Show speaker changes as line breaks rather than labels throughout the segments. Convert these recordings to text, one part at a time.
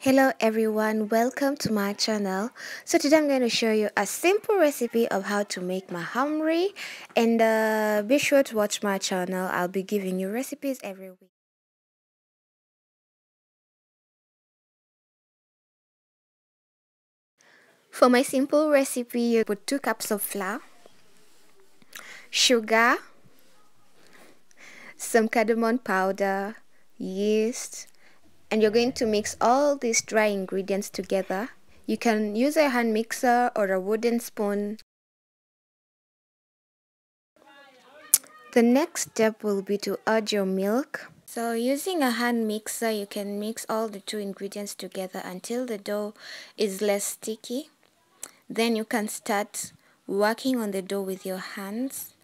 Hello everyone, welcome to my channel. So today I'm going to show you a simple recipe of how to make mahamri, and be sure to watch my channel. I'll be giving you recipes every week. For my simple recipe, you put 2 cups of flour, sugar, some cardamom powder, yeast, and you're going to mix all these dry ingredients together. You can use a hand mixer or a wooden spoon. The next step will be to add your milk. So using a hand mixer, you can mix all the 2 ingredients together until the dough is less sticky. Then you can start working on the dough with your hands.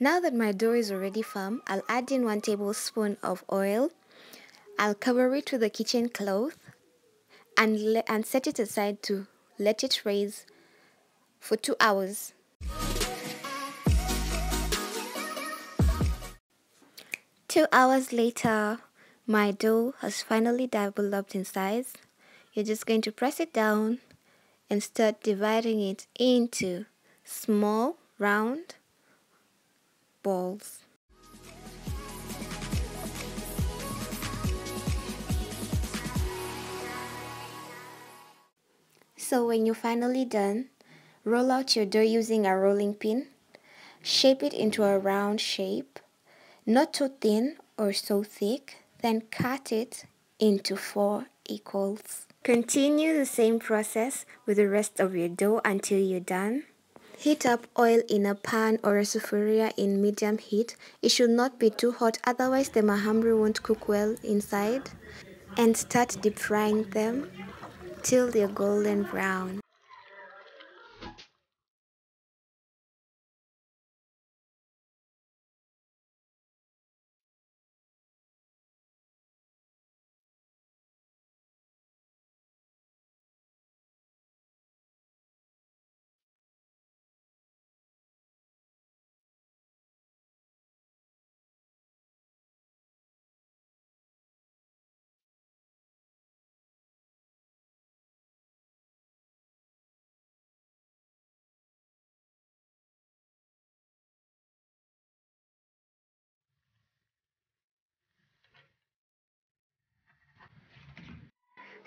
Now that my dough is already firm, I'll add in 1 tablespoon of oil. I'll cover it with a kitchen cloth and set it aside to let it rise for 2 hours. Two hours later, my dough has finally developed in size. You're just going to press it down and start dividing it into small, round balls. So when you're finally done, roll out your dough using a rolling pin. Shape it into a round shape, not too thin or so thick, then cut it into 4 equals. Continue the same process with the rest of your dough until you're done. Heat up oil in a pan or a sufuria in medium heat. It should not be too hot, otherwise the mahamri won't cook well inside. And start deep frying them till they're golden brown.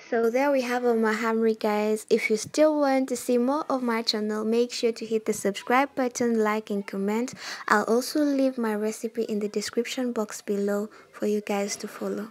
So there we have a mahamri, guys. If you still want to see more of my channel, make sure to hit the subscribe button, like and comment. I'll also leave my recipe in the description box below for you guys to follow.